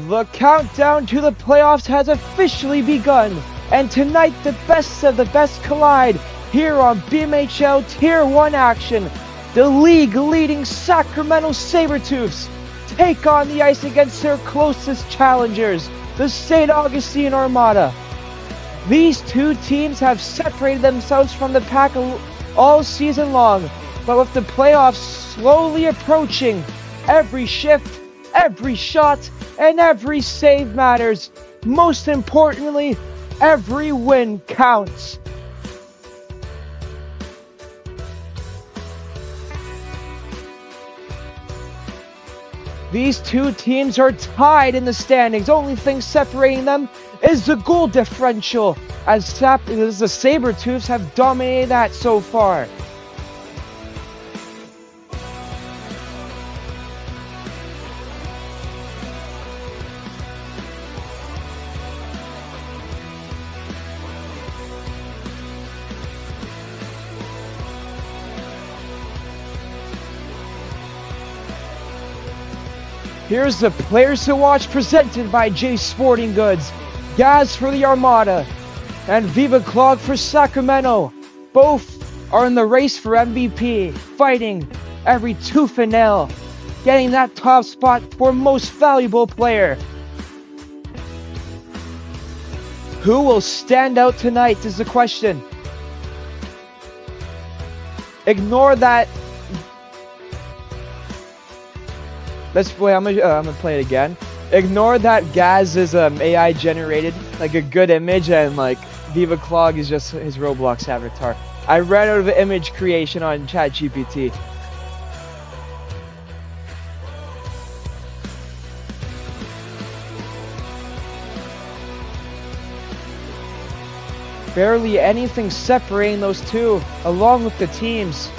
The countdown to the playoffs has officially begun, and tonight the best of the best collide here on BMHL Tier 1 action. The league-leading Sacramento Sabretooths take on the ice against their closest challengers, the St. Augustine Armada. These two teams have separated themselves from the pack all season long, but with the playoffs slowly approaching, every shift, every shot, and every save matters. Most importantly, every win counts. These two teams are tied in the standings. Only thing separating them is the goal differential, as the Sabretooths have dominated that so far. Here's the Players to Watch presented by J Sporting Goods. Gaz for the Armada and Viva Clog for Sacramento. Both are in the race for MVP, fighting every tooth and nail, getting that top spot for most valuable player. Who will stand out tonight is the question. Ignore that. I'm gonna play it again. Ignore that Gaz is AI generated, like a good image, and like Viva Clog is just his Roblox avatar. I ran out of image creation on ChatGPT. Barely anything separating those two, along with the teams.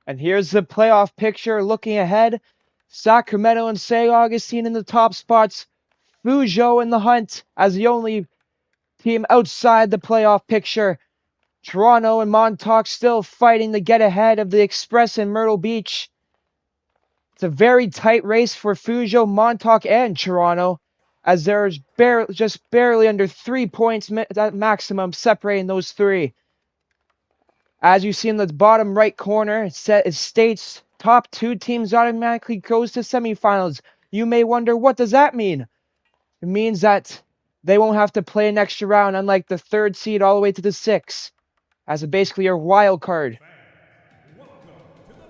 And here's the playoff picture looking ahead. Sacramento and St. Augustine in the top spots. Fuzhou in the hunt as the only team outside the playoff picture. Toronto and Montauk still fighting to get ahead of the Express in Myrtle Beach. It's a very tight race for Fuzhou, Montauk, and Toronto, as there's just barely under 3 points at maximum separating those three. As you see in the bottom right corner, it states top 2 teams automatically goes to semifinals. You may wonder, what does that mean? It means that they won't have to play an extra round, unlike the 3rd seed all the way to the 6th, as a basically your wild card. Welcome to the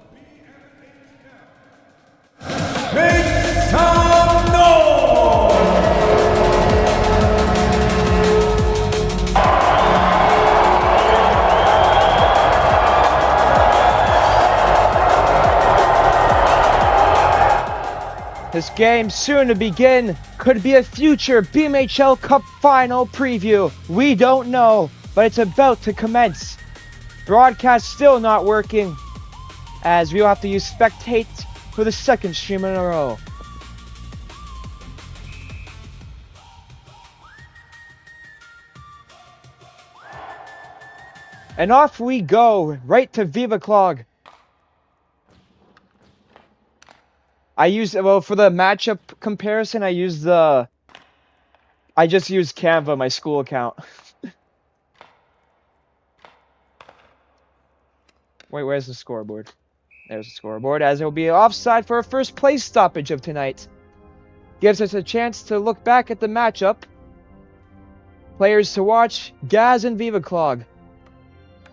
BMHL. Make some noise! This game soon to begin could be a future BMHL Cup final preview. We don't know, but it's about to commence. Broadcast still not working, as we'll have to use Spectate for the 2nd stream in a row. And off we go, right to Viva Clog. For the matchup comparison, I just used Canva, my school account. Wait, where's the scoreboard? There's the scoreboard, as it will be offside for a first place stoppage of tonight. Gives us a chance to look back at the matchup. Players to watch, Gaz and Viva Clog.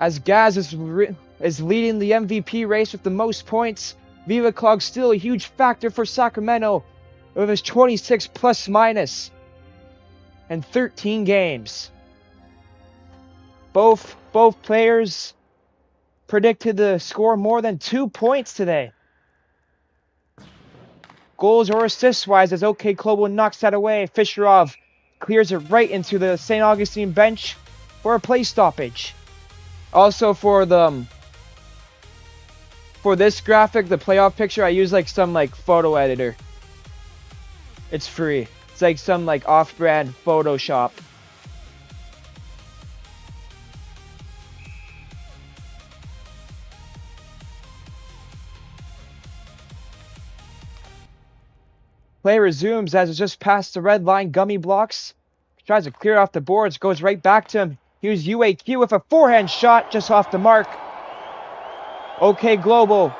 As Gaz is leading the MVP race with the most points, Viva Clog still a huge factor for Sacramento with his 26 plus minus and 13 games. Both players predicted to score more than 2 points today. Goals or assists wise, as OK Global knocks that away, Fisherov clears it right into the St. Augustine bench for a play stoppage. Also for this graphic, the playoff picture, I use some photo editor. It's free. It's like some off-brand Photoshop. Play resumes as it's just past the red line. Gummy blocks. Tries to clear off the boards. Goes right back to him. Here's UAQ with a forehand shot just off the mark. OK Global.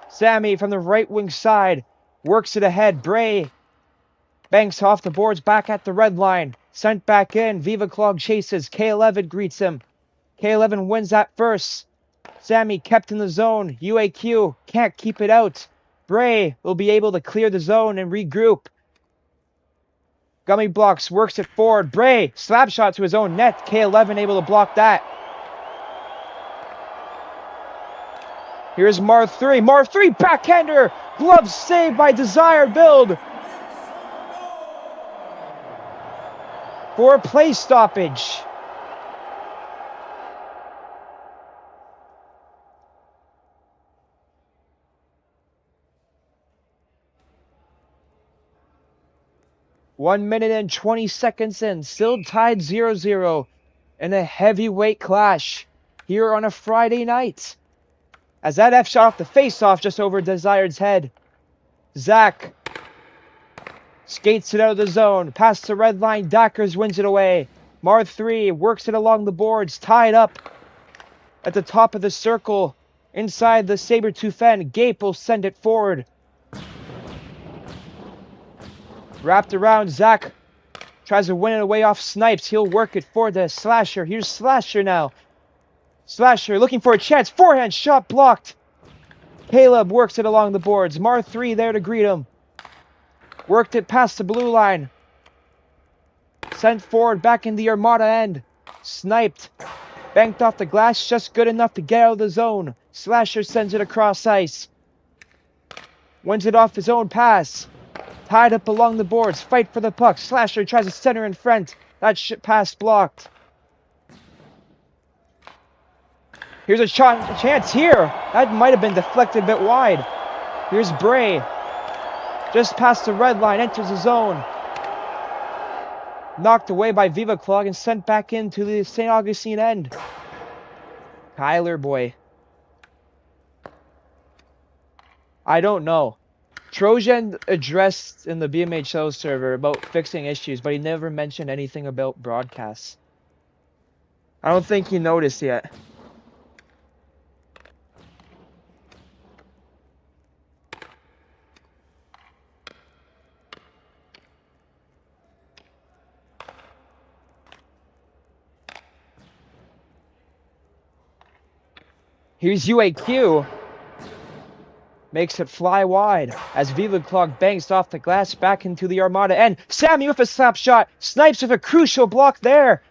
Sammy from the right wing side works it ahead. Bray banks off the boards back at the red line. Sent back in. Viva Clog chases. K11 greets him. K11 wins that first. Sammy kept in the zone. UAQ can't keep it out. Bray will be able to clear the zone and regroup. Gummy blocks, works it forward. Bray, slap shot to his own net. K11 able to block that. Here's Marv 3. Marv 3, backhander. Glove saved by Desire Build. For a play stoppage. One minute and 20 seconds in, still tied 0-0 in a heavyweight clash here on a Friday night. As that F shot off the face-off just over Desired's head. Zach skates it out of the zone, past the red line. Dackers wins it away. Mar 3 works it along the boards, tied up at the top of the circle inside the Sabretooth end. Gape will send it forward. Wrapped around, Zach tries to win it away off Snipes. He'll work it for the Slasher. Here's Slasher now. Slasher looking for a chance. Forehand shot blocked. Caleb works it along the boards. Mar 3 there to greet him. Worked it past the blue line. Sent forward back in the Armada end. Sniped. Banked off the glass, just good enough to get out of the zone. Slasher sends it across ice. Wins it off his own pass. Tied up along the boards. Fight for the puck. Slasher tries to center in front. That pass blocked. Here's a chance here. That might have been deflected a bit wide. Here's Bray. Just past the red line, enters the zone. Knocked away by Viva Clog and sent back into the St. Augustine end. Kyler boy. I don't know. Trojan addressed in the BMHL server about fixing issues, but he never mentioned anything about broadcasts. I don't think he noticed yet. Here's UAQ. Makes it fly wide as Viva Clog bangs off the glass back into the Armada end. Sammy with a slap shot. Snipes with a crucial block there.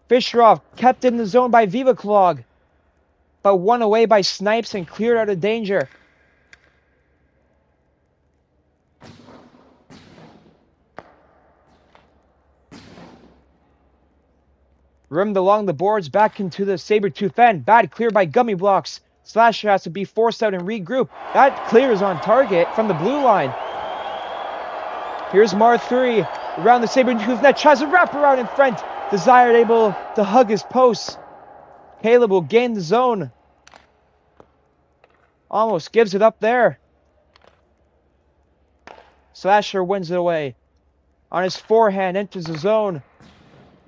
Fisherov kept in the zone by Viva Clog, but won away by Snipes and cleared out of danger. Rimmed along the boards back into the Sabretooth end. Bad clear by Gummy Blocks. Slasher has to be forced out and regroup. That clear is on target from the blue line. Here's Mar 3 around the Sabretooth net. Tries to wrap around in front. Desired able to hug his post. Caleb will gain the zone. Almost gives it up there. Slasher wins it away. On his forehand, enters the zone.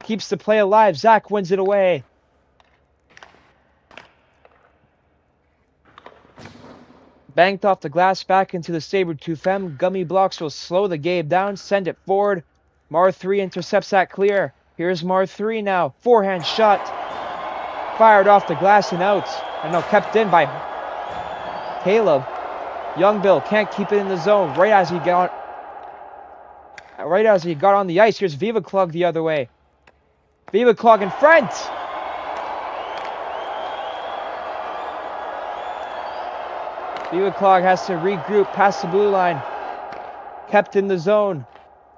Keeps the play alive. Zach wins it away. Banked off the glass back into the Sabretooth M. Gummy Blocks will slow the game down, send it forward. Mar 3 intercepts that clear. Here's Mar 3 now. Forehand shot. Fired off the glass and out. And now kept in by Caleb. Young Bill can't keep it in the zone. Right as he got on the ice. Here's Viva Clog the other way. Viva Clog in front. Viva Clog has to regroup past the blue line. Kept in the zone.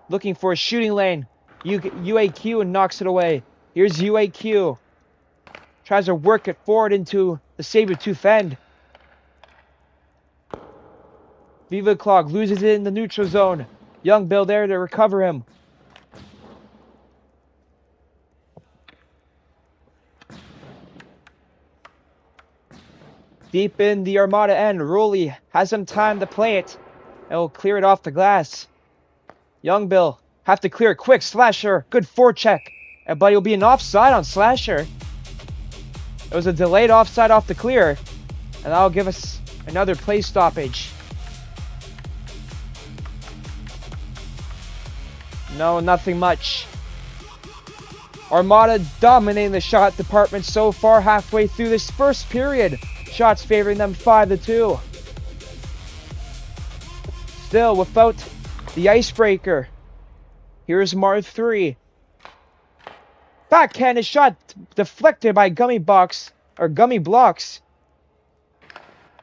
Looking for a shooting lane. UAQ and knocks it away. Here's UAQ. Tries to work it forward into the Sabretooth end. Viva Clog loses it in the neutral zone. Young Bill there to recover him. Deep in the Armada end, Rowley has some time to play it. And will clear it off the glass. Young Bill have to clear it quick. Slasher, good forecheck. But it'll be an offside on Slasher. It was a delayed offside off the clear. And that'll give us another play stoppage. No, nothing much. Armada dominating the shot department so far halfway through this first period. Shots favoring them 5-2. Still without the icebreaker. Here's Mar 3. Backhanded shot deflected by Gummy Blocks.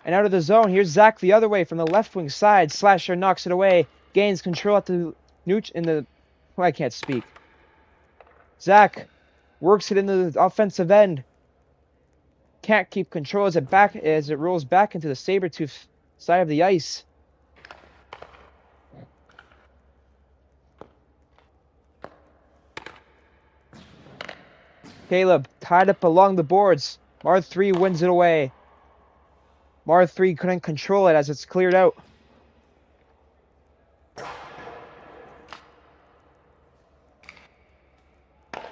And out of the zone, here's Zach the other way from the left wing side. Slasher knocks it away. Gains control at the I can't speak. Zach works it into the offensive end. Can't keep control as it rolls back into the Sabretooth side of the ice. Caleb tied up along the boards. Mar 3 wins it away. Mar 3 couldn't control it as it's cleared out.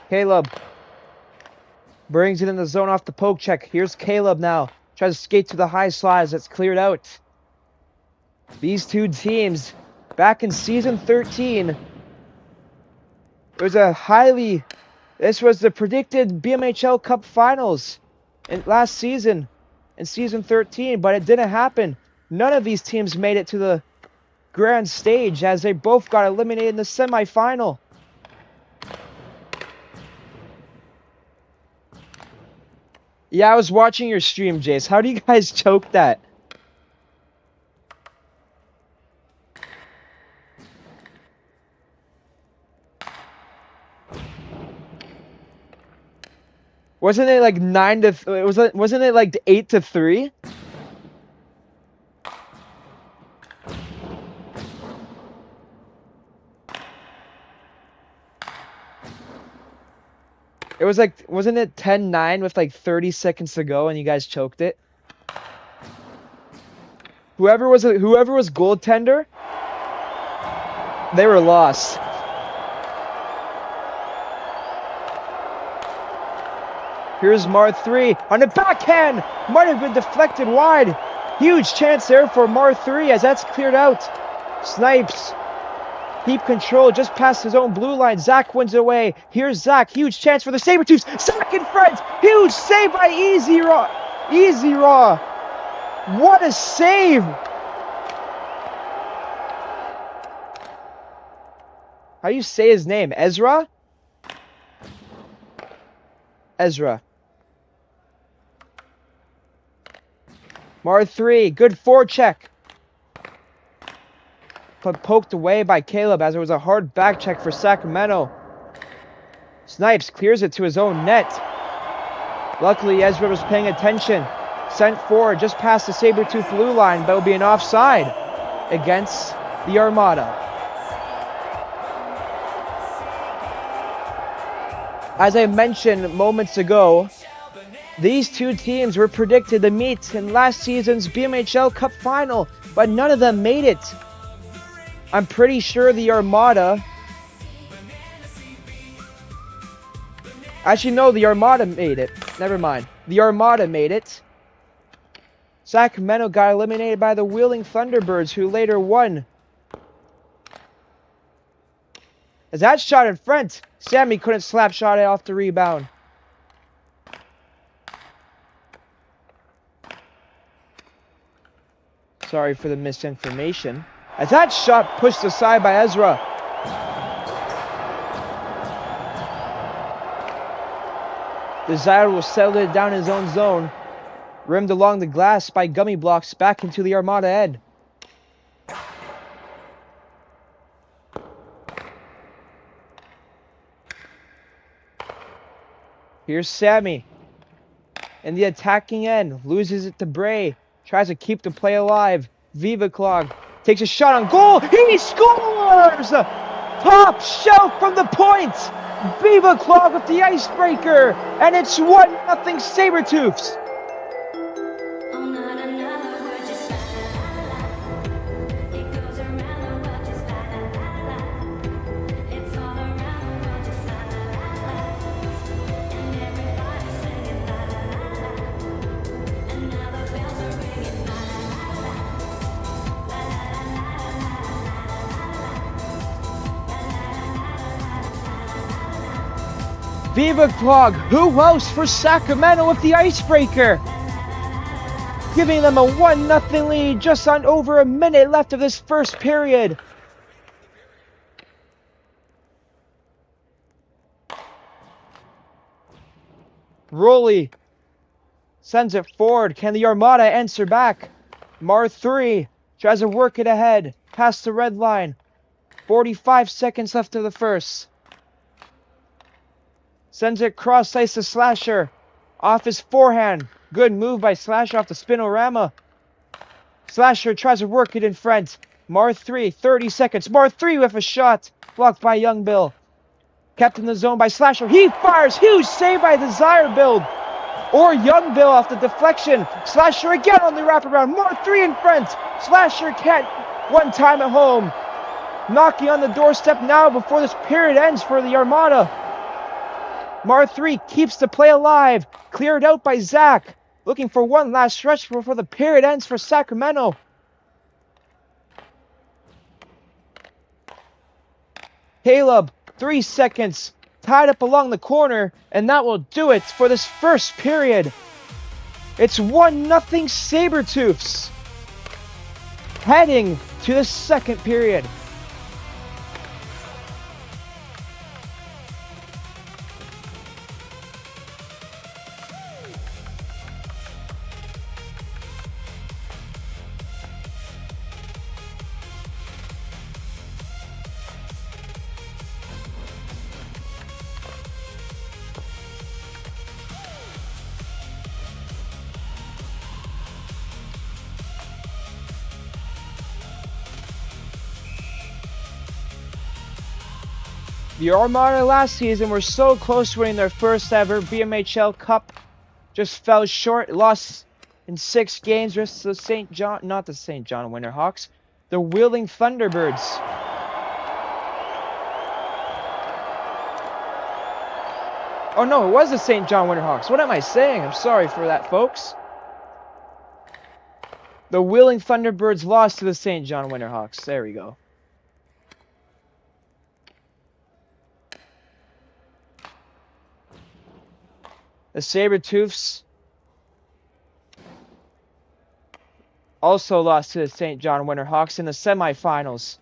Caleb brings it in the zone off the poke check. Here's Caleb now. Tries to skate to the high slide as it's cleared out. These two teams, back in Season 13, this was the predicted BMHL Cup Finals last season, in Season 13, but it didn't happen. None of these teams made it to the grand stage as they both got eliminated in the semifinal. Yeah, I was watching your stream, Jace. How do you guys choke that? Wasn't it like 9 to? Wasn't it like 8-3? It was like, wasn't it 10-9 with like 30 seconds to go and you guys choked it? Whoever was goaltender, they were lost. Here's Mar 3 on the backhand. Might have been deflected wide. Huge chance there for Mar 3 as that's cleared out. Snipes. Keep control just past his own blue line. Zach wins away. Here's Zach. Huge chance for the Sabretooths. Zach in front. Huge save by Easy Raw. Easy Raw. What a save. How do you say his name? Ezra? Ezra. Mar 3. Good forecheck. But poked away by Caleb as it was a hard back check for Sacramento. Snipes clears it to his own net. Luckily, Ezra was paying attention. Sent forward just past the Sabretooth blue line, but will be an offside against the Armada. As I mentioned moments ago, these two teams were predicted to meet in last season's BMHL Cup final, but none of them made it. I'm pretty sure the Armada... Actually, no, the Armada made it. Never mind. The Armada made it. Sacramento got eliminated by the Wheeling Thunderbirds, who later won. As that shot in front, Sammy couldn't slap shot it off the rebound. Sorry for the misinformation. As that shot pushed aside by Ezra. Desire will settle it down his own zone. Rimmed along the glass by Gummy Blocks back into the Armada end. Here's Sammy. In the attacking end. Loses it to Bray. Tries to keep the play alive. Viva Clog takes a shot on goal. He scores! Top shelf from the point. Viva Clog with the icebreaker. And it's 1-0 Sabretooths. Viva Clog, who else for Sacramento with the icebreaker? Giving them a 1-0 lead just on over a minute left of this first period. Rolly sends it forward. Can the Armada answer back? Mar 3 tries to work it ahead. Past the red line. 45 seconds left of the first. Sends it cross ice to Slasher. Off his forehand. Good move by Slasher off the spinorama. Slasher tries to work it in front. Mar 3, 30 seconds. Mar 3 with a shot. Blocked by Young Bill. Kept in the zone by Slasher. He fires. Huge save by Desire Build. Or Young Bill off the deflection. Slasher again on the wraparound. Mar 3 in front. Slasher can't one time at home. Knocking on the doorstep now before this period ends for the Armada. Mar 3 keeps the play alive. Cleared out by Zach. Looking for one last stretch before the period ends for Sacramento. Caleb, 3 seconds. Tied up along the corner. And that will do it for this first period. It's 1-0 Sabretooths. Heading to the second period. The Armada last season were so close to winning their first ever BMHL Cup. Just fell short, lost in 6 games versus the St. John, not the St. John Winterhawks, the Wheeling Thunderbirds. Oh no, it was the St. John Winterhawks. What am I saying? I'm sorry for that, folks. The Wheeling Thunderbirds lost to the St. John Winterhawks. There we go. The Sabretooths also lost to the St. John Winterhawks in the semifinals.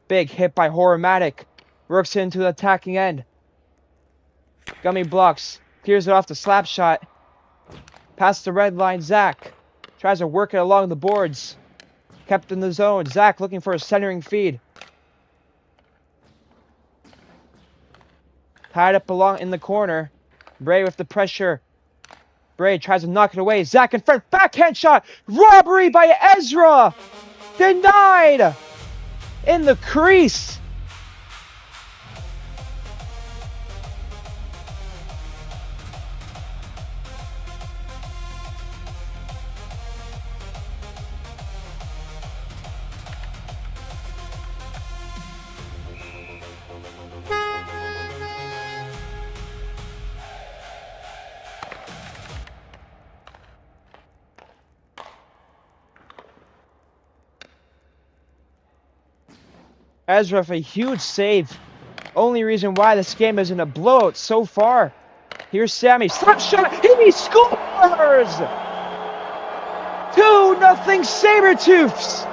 Big hit by Horamatic. Works into the attacking end. Gummy blocks. Clears it off the slap shot. Past the red line, Zach. Tries to work it along the boards. Kept in the zone. Zach looking for a centering feed. Tied up along in the corner. Bray with the pressure. Bray tries to knock it away. Zach in front. Backhand shot. Robbery by Ezra. Denied. In the crease. Ezra for a huge save. Only reason why this game isn't a blowout so far. Here's Sammy. Slap shot. He scores! 2-0 Sabretooths.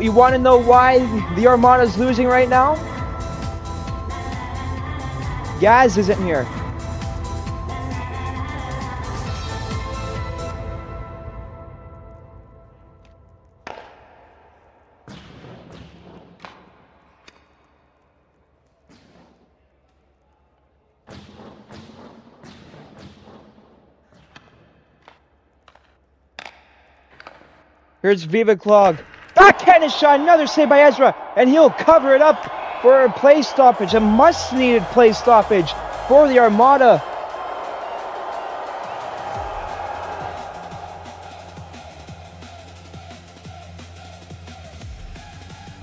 You want to know why the Armada's losing right now? Gaz isn't here. Here's Viva Clog. Backhand shot, another save by Ezra, and he'll cover it up for a play stoppage, a much-needed play stoppage for the Armada.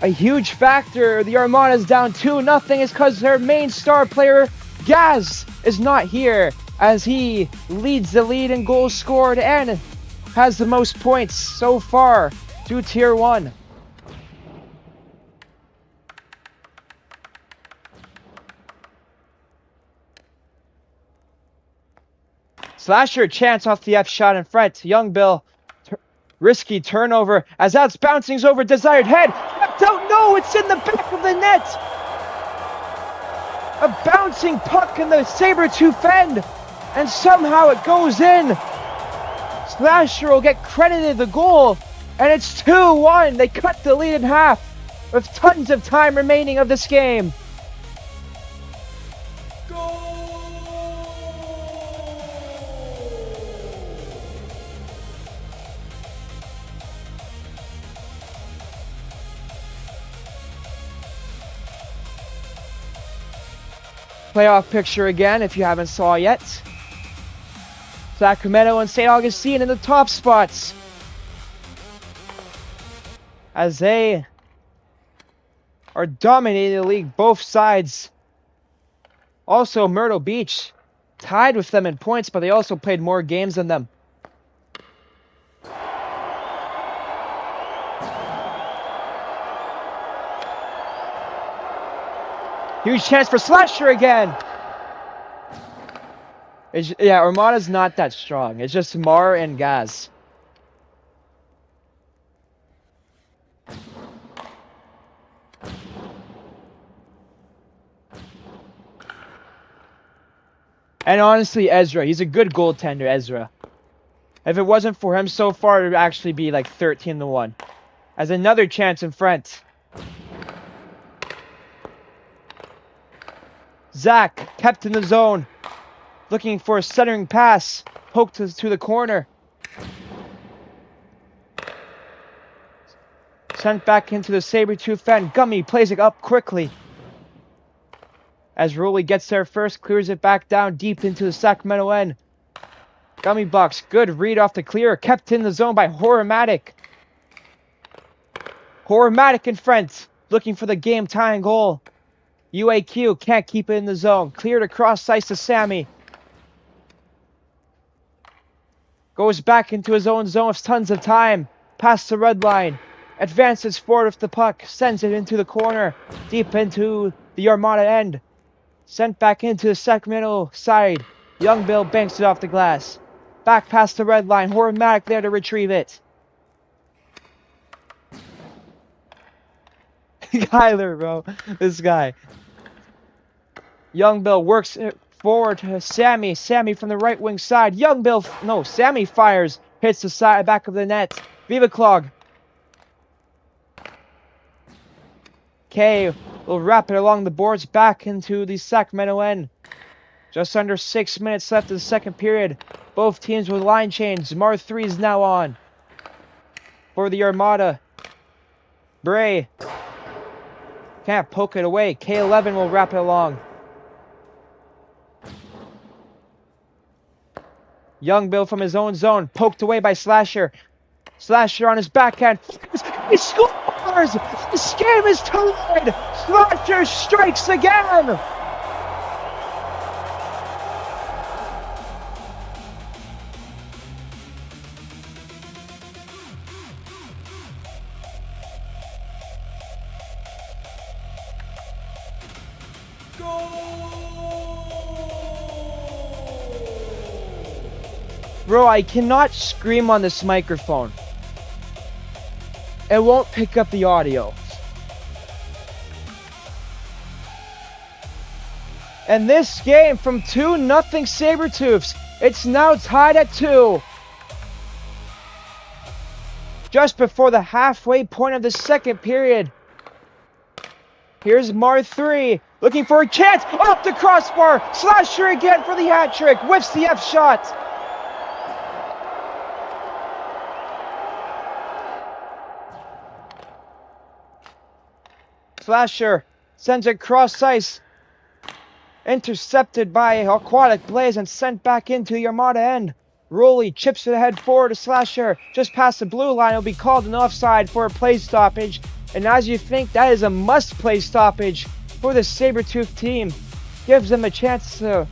A huge factor, the Armada's down 2-0 is because their main star player, Gaz, is not here, as he leads the lead in goals scored and has the most points so far to Tier 1. Slasher chance off the F shot in front. Young Bill, risky turnover as that's bouncing over desired head. I don't know, it's in the back of the net. A bouncing puck in the Sabretooth end, and somehow it goes in. Slasher will get credited the goal, and it's 2-1. They cut the lead in half with tons of time remaining of this game. Playoff picture again, if you haven't saw yet. Sacramento and St. Augustine in the top spots, as they are dominating the league, both sides. Also, Myrtle Beach tied with them in points, but they also played more games than them. Huge chance for Slasher again. Yeah, Armada's not that strong. It's just Mar and Gaz. And honestly, Ezra, he's a good goaltender, Ezra. If it wasn't for him so far, it would actually be like 13-1. As another chance in front. Zach kept in the zone. Looking for a centering pass. Poked to the corner. Sent back into the Sabretooth end. Gummy plays it up quickly. As Rowley gets there first, clears it back down deep into the Sacramento end. Gummy box, good read off the clear. Kept in the zone by Horamatic. Horamatic in front. Looking for the game-tying goal. UAQ can't keep it in the zone. Cleared across ice to Sammy. Goes back into his own zone with tons of time. Past the red line. Advances forward with the puck. Sends it into the corner. Deep into the Armada end. Sent back into the Sacramento side. Young Bill banks it off the glass. Back past the red line. Horamatic there to retrieve it. Kyler, bro. This guy. Young Bill works it forward to Sammy. Sammy from the right wing side. Sammy fires. Hits the side back of the net. Viva Clog. K will wrap it along the boards back into the Sacramento end. Just under 6 minutes left in the second period. Both teams with line change. Mar 3 is now on. For the Armada. Bray. Can't poke it away. K11 will wrap it along. Young Bill from his own zone. Poked away by Slasher. Slasher on his backhand. He scores! This game is tied! Slasher strikes again! Bro, I cannot scream on this microphone. It won't pick up the audio. And this game from 2-0 Sabretooths. It's now tied at 2. Just before the halfway point of the second period. Here's Mar 3. Looking for a chance. Up the crossbar. Slasher again for the hat trick. Whiffs the F shot. Slasher sends it cross ice. Intercepted by Aquatic Blaze and sent back into the Armada end. Rowley chips it ahead forward to Slasher. Just past the blue line, it'll be called an offside for a play stoppage. And as you think, that is a must-play stoppage for the Sabretooth team. Gives them a chance to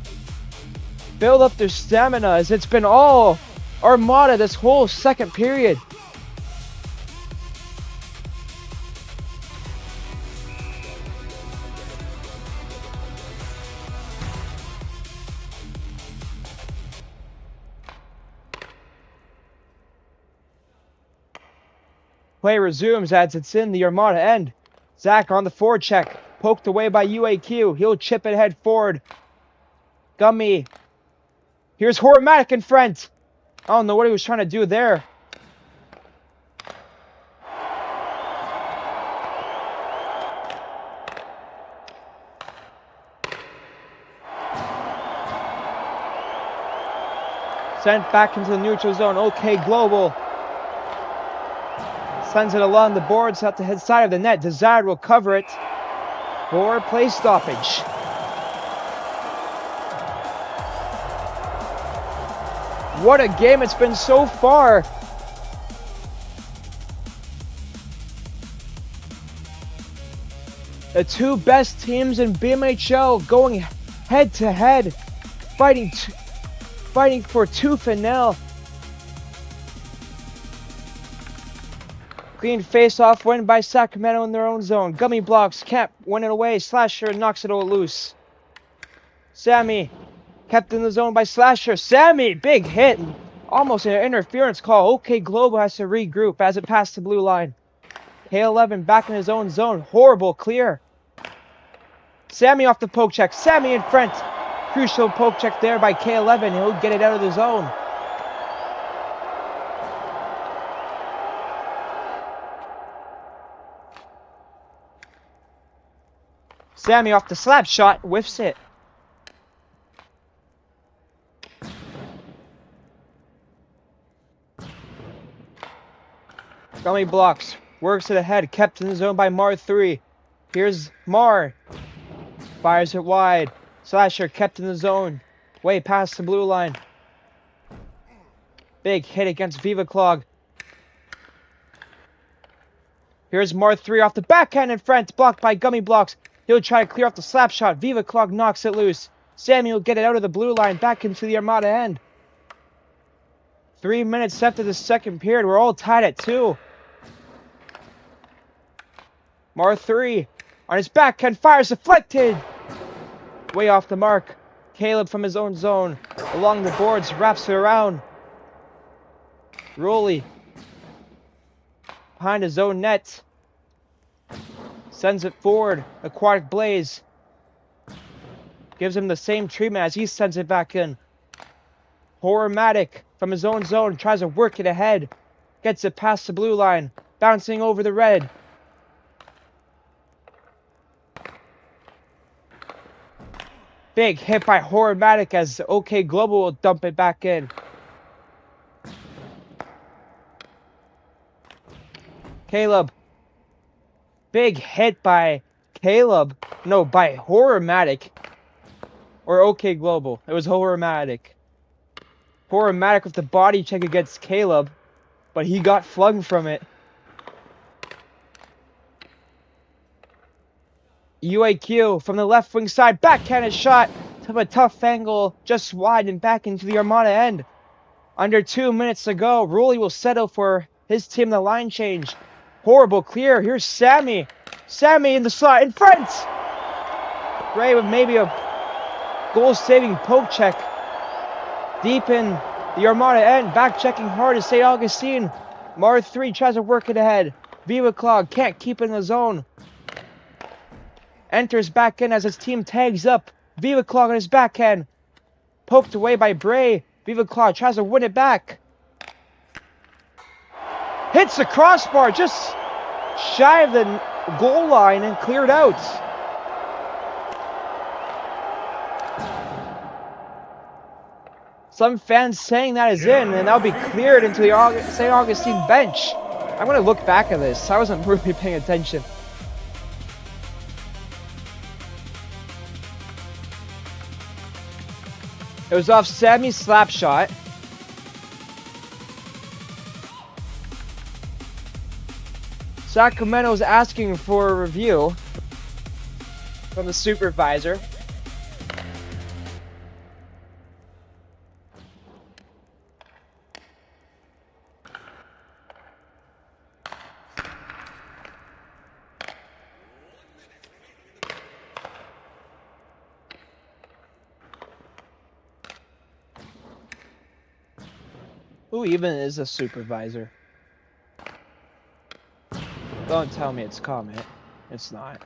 build up their stamina, as it's been all Armada this whole second period. Play resumes as it's in the Armada end. Zach on the forward check. Poked away by UAQ. He'll chip it head forward. Gummy. Here's Horamatic in front. I don't know what he was trying to do there. Sent back into the neutral zone. Okay, Global. Sends it along the boards out the head side of the net. Desired will cover it for play stoppage. What a game it's been so far. The two best teams in BMHL going head to head, fighting for tooth and nail. Clean face-off win by Sacramento in their own zone. Gummy blocks, can't win it away. Slasher knocks it all loose. Sammy, kept in the zone by Slasher. Sammy, big hit. Almost an interference call. Okay, Global has to regroup as it passed the blue line. K11 back in his own zone. Horrible clear. Sammy off the poke check. Sammy in front. Crucial poke check there by K11. He'll get it out of the zone. Sammy off the slap shot, whiffs it. Gummy blocks, works it ahead, kept in the zone by Mar 3. Here's Mar. Fires it wide. Slasher kept in the zone. Way past the blue line. Big hit against Viva Clog. Here's Mar 3 off the backhand in front, blocked by Gummy Blocks. He'll try to clear off the slap shot. Viva Clog knocks it loose. Sammy will get it out of the blue line, back into the Armada end. 3 minutes left of the second period. We're all tied at 2. Mar 3 on his backhand fires, deflected. Way off the mark. Caleb from his own zone along the boards wraps it around. Rolly behind his own net. Sends it forward. Aquatic Blaze gives him the same treatment as he sends it back in. Horrormatic from his own zone tries to work it ahead. Gets it past the blue line. Bouncing over the red. Big hit by Horrormatic as OK Global will dump it back in. Caleb. Big hit by Caleb. No, by Horrormatic. Or OK Global. It was Horrormatic. Horrormatic with the body check against Caleb. But he got flung from it. UAQ from the left wing side. Backhanded shot. To a tough angle. Just wide and back into the Armada end. Under 2 minutes to go. Ruley will settle for his team the line change. Horrible clear. Here's Sammy. Sammy in the slot in front. Ray with maybe a goal-saving poke check. Deep in the Armada end. Back checking hard is St. Augustine. Mar 3 tries to work it ahead. Viva Clog can't keep in the zone. Enters back in as his team tags up. Viva Clog on his backhand. Poked away by Bray. Viva Clog tries to win it back. Hits the crossbar just shy of the goal line and cleared out. Some fans saying that is in, and that'll be cleared into the St. Augustine bench. I'm going to look back at this. I wasn't really paying attention. It was off Sammy's slap shot. Sacramento's asking for a review from the supervisor. Who even is a supervisor? Don't tell me it's Comet. It's not.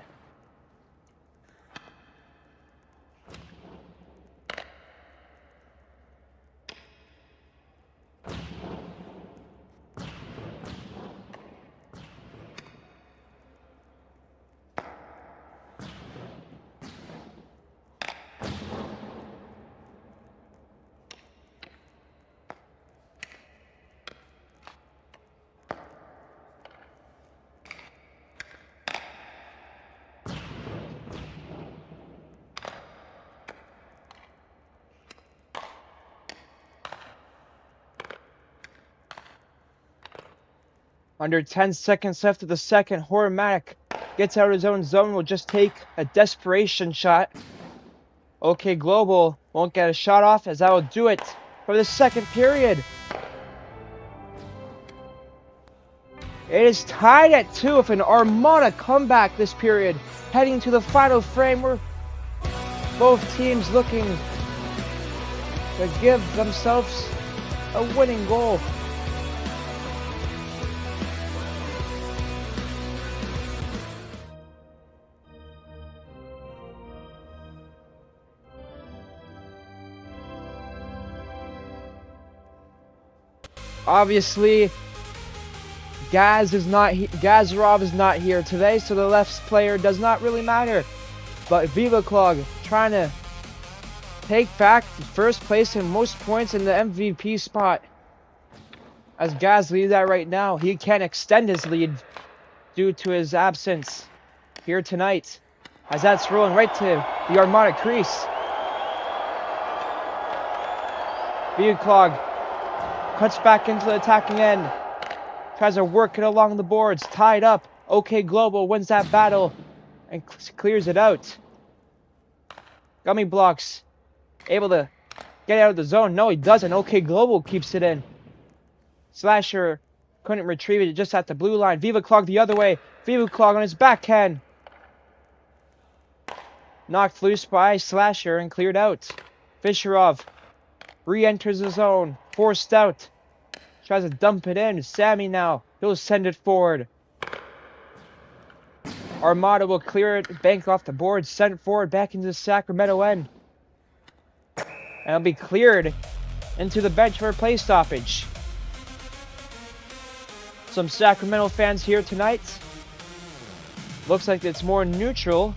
Under 10 seconds left of the second, Horrormatic gets out of his own zone, will just take a desperation shot. OK Global won't get a shot off as that will do it for the second period. It is tied at 2 with an Armada comeback this period. Heading to the final frame where both teams looking to give themselves a winning goal. Obviously, Gazarov is not here today, so the left player does not really matter. But Viva Clog trying to take back first place and most points in the MVP spot. As Gaz leads that right now, he can't extend his lead due to his absence here tonight. As that's rolling right to the Armada crease. Viva Clog cuts back into the attacking end. Tries to work it along the boards. Tied up. OK Global wins that battle and clears it out. Gummy Blocks able to get out of the zone. No, he doesn't. OK Global keeps it in. Slasher couldn't retrieve it just at the blue line. Viva Clog the other way. Viva Clog on his backhand. Knocked loose by Slasher and cleared out. Fisherov re-enters the zone. Forced out. Tries to dump it in. Sammy now. He'll send it forward. Armada will clear it. Bank off the board. Send it forward back into the Sacramento end. And it'll be cleared into the bench for a play stoppage. Some Sacramento fans here tonight. Looks like it's more neutral.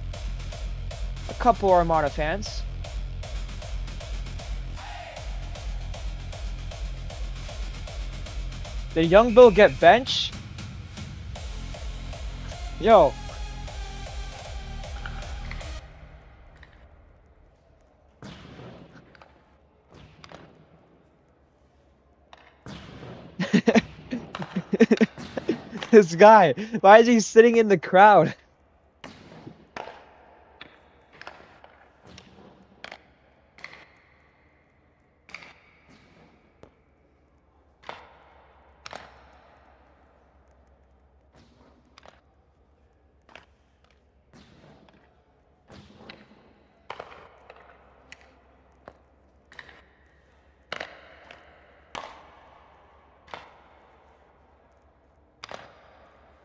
A couple Armada fans. Did Young Bill get benched? Yo. This guy, why is he sitting in the crowd?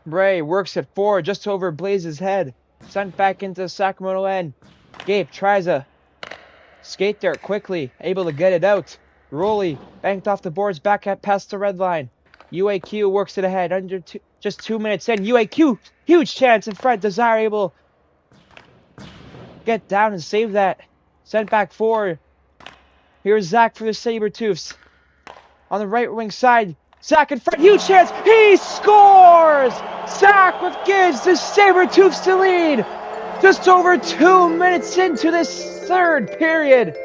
Bray works it forward just over Blaze's head. Sent back into the Sacramento end. Gabe tries to skate there quickly. Able to get it out. Rolly banked off the boards back at past the red line. UAQ works it ahead. Just 2 minutes in. UAQ, huge chance in front. Desire able to get down and save that. Sent back forward. Here's Zach for the Sabretooths. On the right wing side. Zach in front, huge chance, he scores! Zach gives the Sabretooths the lead! Just over 2 minutes into this third period.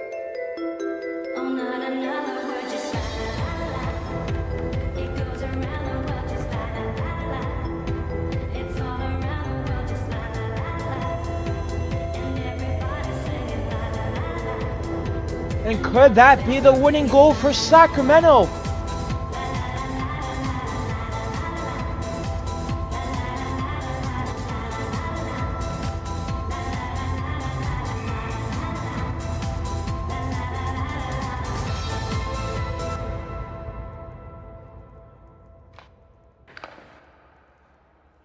And could that be the winning goal for Sacramento?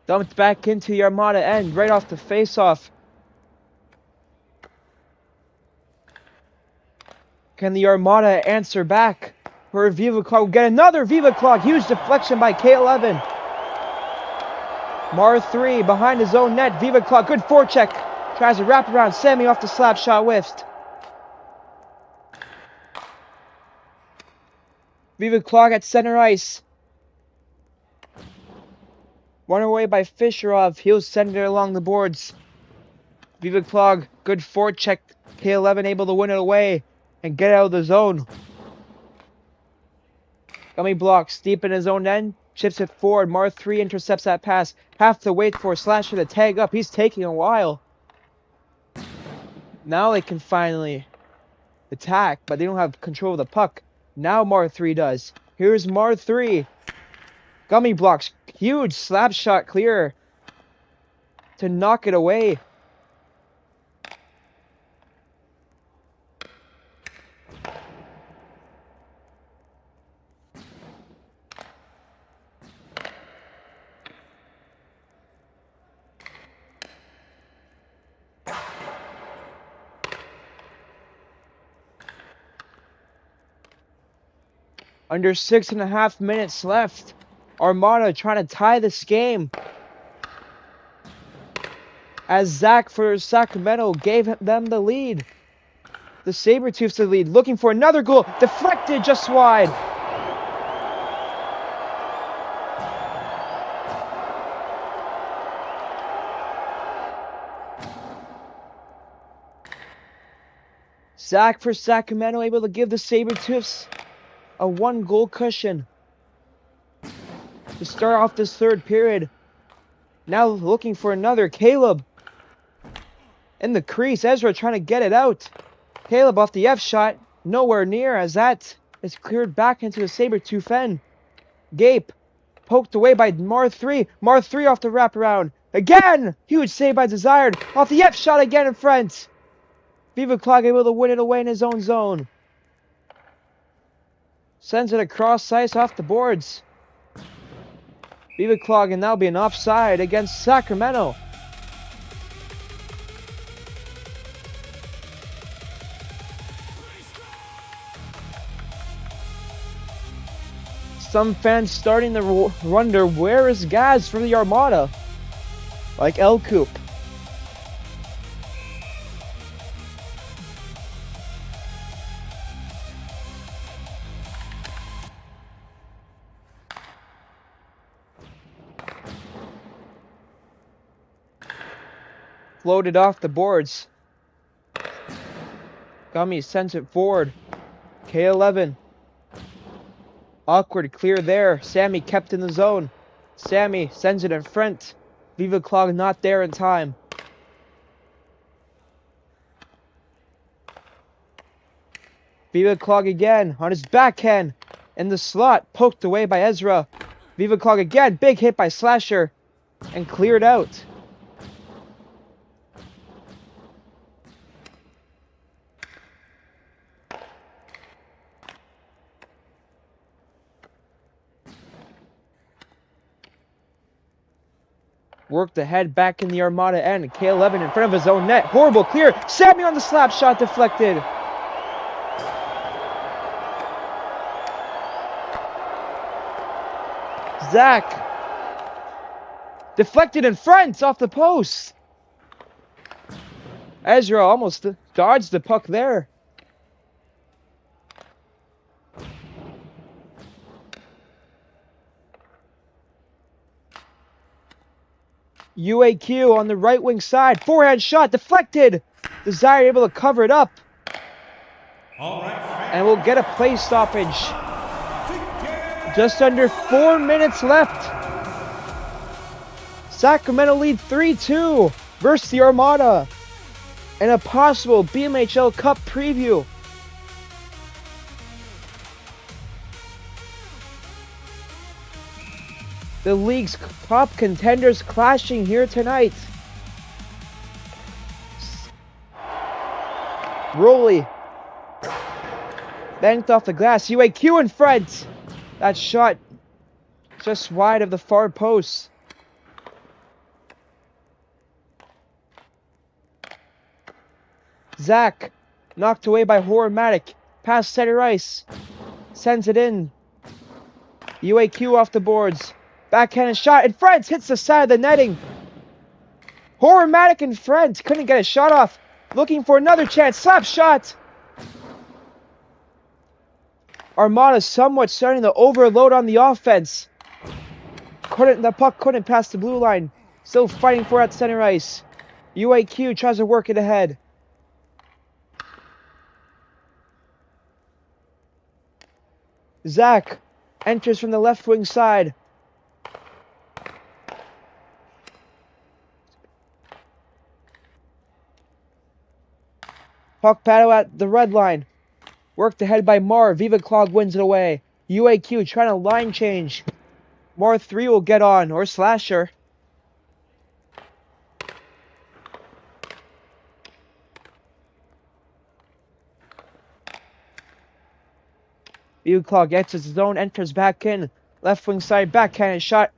Dumped back into the Armada end, right off the face-off. Can the Armada answer back? For Viva Clog, get another Viva Clog. Huge deflection by K11. Mar 3 behind his own net. Viva Clog, good forecheck. Tries to wrap around. Sammy off the slap shot, whiffed. Viva Clog at center ice. Run away by Fisherov. He'll send it along the boards. Viva Clog, good forecheck. K11 able to win it away and get out of the zone. Gummy Blocks deep in his own end. Chips it forward. Mar 3 intercepts that pass. Have to wait for Slasher to tag up. He's taking a while. Now they can finally attack, but they don't have control of the puck. Now Mar 3 does. Here's Mar 3. Gummy Blocks, huge slap shot clear to knock it away. Under 6.5 minutes left. Armada trying to tie this game. As Zach for Sacramento gave them the lead. The Sabretooths the lead, looking for another goal. Deflected just wide. Zach for Sacramento able to give the Sabretooths a 1-goal cushion to start off this third period. Now looking for another. Caleb in the crease. Ezra trying to get it out. Caleb off the F shot. Nowhere near as that is cleared back into the Sabretooth end. Gape poked away by Mar3. Mar3 off the wraparound. Again! Huge save by Desired. Off the F shot again in front. Viva Clog able to win it away in his own zone. Sends it across ice off the boards. Viva Clog, and that'll be an offside against Sacramento. Some fans starting to wonder, where is Gaz from the Armada? Like El Coop. Floated off the boards. Gummy sends it forward. K11. Awkward clear there. Sammy kept in the zone. Sammy sends it in front. Viva Clog not there in time. Viva Clog again on his backhand. In the slot. Poked away by Ezra. Viva Clog again. Big hit by Slasher. And cleared out. Worked ahead back in the Armada end. K11 in front of his own net. Horrible clear. Sammy on the slap shot deflected. Zach. Deflected in front off the post. Ezra almost dodged the puck there. UAQ on the right wing side. Forehand shot deflected. Desire able to cover it up. And we'll get a play stoppage. Just under 4 minutes left. Sacramento lead 3-2 versus the Armada. And a possible BMHL Cup preview. The league's top contenders clashing here tonight. Rolly. Banked off the glass. UAQ in front. That shot just wide of the far post. Zach. Knocked away by Hormatic. Past center ice. Sends it in. UAQ off the boards. Backhand shot in front, hits the side of the netting. Hormatic in front, couldn't get a shot off. Looking for another chance, slap shot. Armada somewhat starting to overload on the offense. The puck couldn't pass the blue line. Still fighting for it at center ice. UAQ tries to work it ahead. Zach enters from the left wing side. Puck battle at the red line. Worked ahead by Mar. Viva Clog wins it away. UAQ trying to line change. Mar 3 will get on, or Slasher. Viva Clog exits his zone, enters back in. Left wing side backhand shot.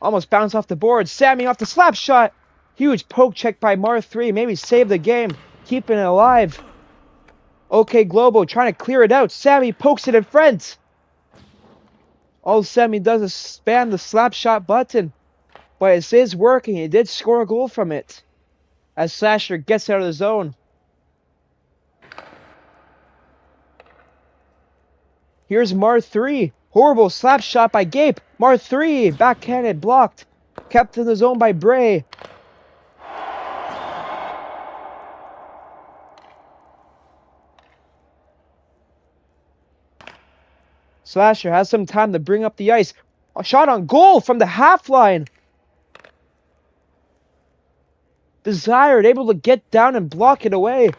Almost bounced off the board. Sammy off the slap shot. Huge poke check by Mar 3. Maybe save the game. Keeping it alive. OK Globo trying to clear it out. Sammy pokes it in front. All Sammy does is spam the slap shot button. But it is working. He did score a goal from it. As Slasher gets out of the zone. Here's Mar 3. Horrible slap shot by Gape. Mar 3. Backhanded blocked. Kept in the zone by Bray. Slasher has some time to bring up the ice. A shot on goal from the half line. Desired able to get down and block it away.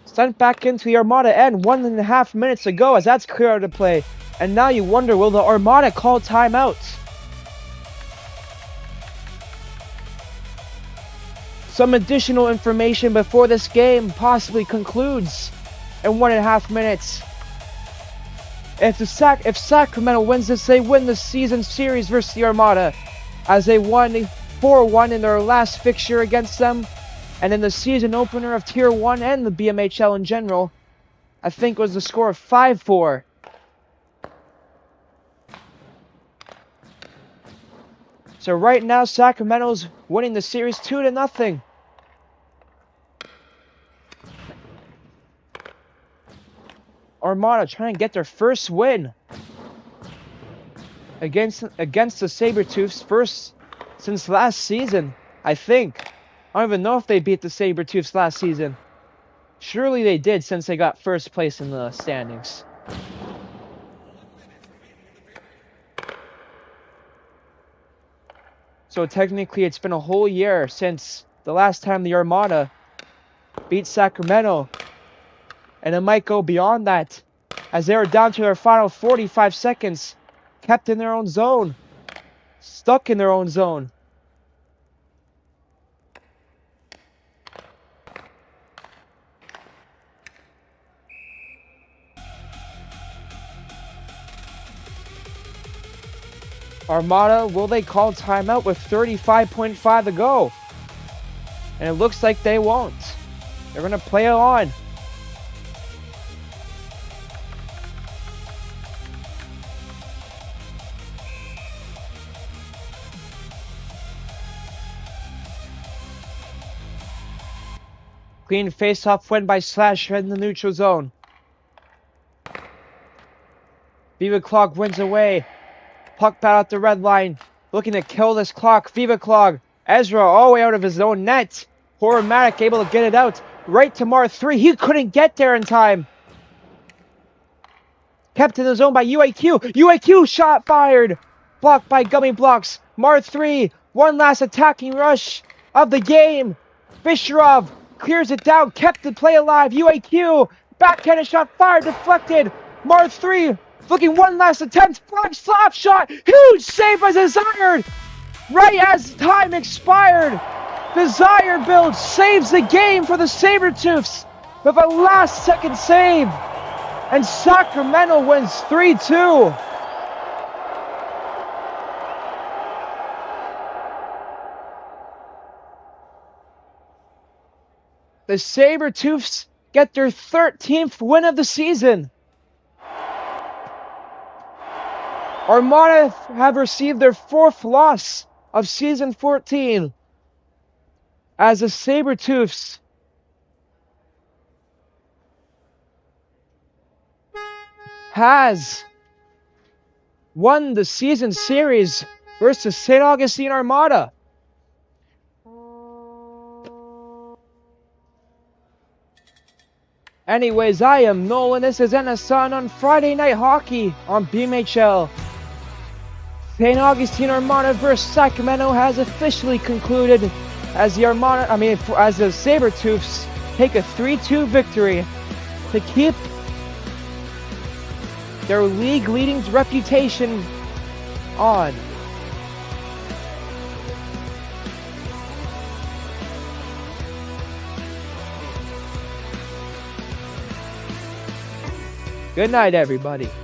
Sent back into the Armada end 1.5 minutes ago as that's clear out of play. And now you wonder, will the Armada call timeout? Some additional information before this game possibly concludes in 1.5 minutes. If Sacramento wins this, they win the season series versus the Armada, as they won 4-1 in their last fixture against them, and in the season opener of Tier 1 and the BMHL in general, I think was the score of 5-4. So right now, Sacramento's winning the series 2-0. Armada trying to get their first win against the Sabretooths, first since last season, I think. I don't even know if they beat the Sabretooths last season. Surely they did, since they got first place in the standings. So technically it's been a whole year since the last time the Armada beat Sacramento. And it might go beyond that, as they were down to their final 45 seconds, kept in their own zone, stuck in their own zone. Armada, will they call timeout with 35.5 to go? And it looks like they won't. They're going to play it on. Clean face-off win by Slasher in the neutral zone. Viva Clog wins away. Puck battle at the red line. Looking to kill this clock. Viva Clog. Ezra all the way out of his own net. Horamatic able to get it out. Right to Mar 3. He couldn't get there in time. Kept in the zone by UAQ. UAQ shot fired. Blocked by Gummy Blocks. Mar 3. One last attacking rush of the game. Fisherov clears it down. Kept the play alive. UAQ. Backhanded shot fired. Deflected. Mar 3. Looking one last attempt. Slap shot. Huge save by Desired. Right as time expired. Desire build saves the game for the Sabretooths with a last second save. And Sacramento wins 3-2. The Sabretooths get their 13th win of the season. Armada have received their 4th loss of season 14. As the Sabretooths has won the season series versus St. Augustine Armada. Anyways, I am Nolan. This is NSN on Friday Night Hockey on BMHL. St. Augustine Armada vs. Sacramento has officially concluded as the Sabretooths take a 3-2 victory to keep their league-leading reputation on. Good night, everybody.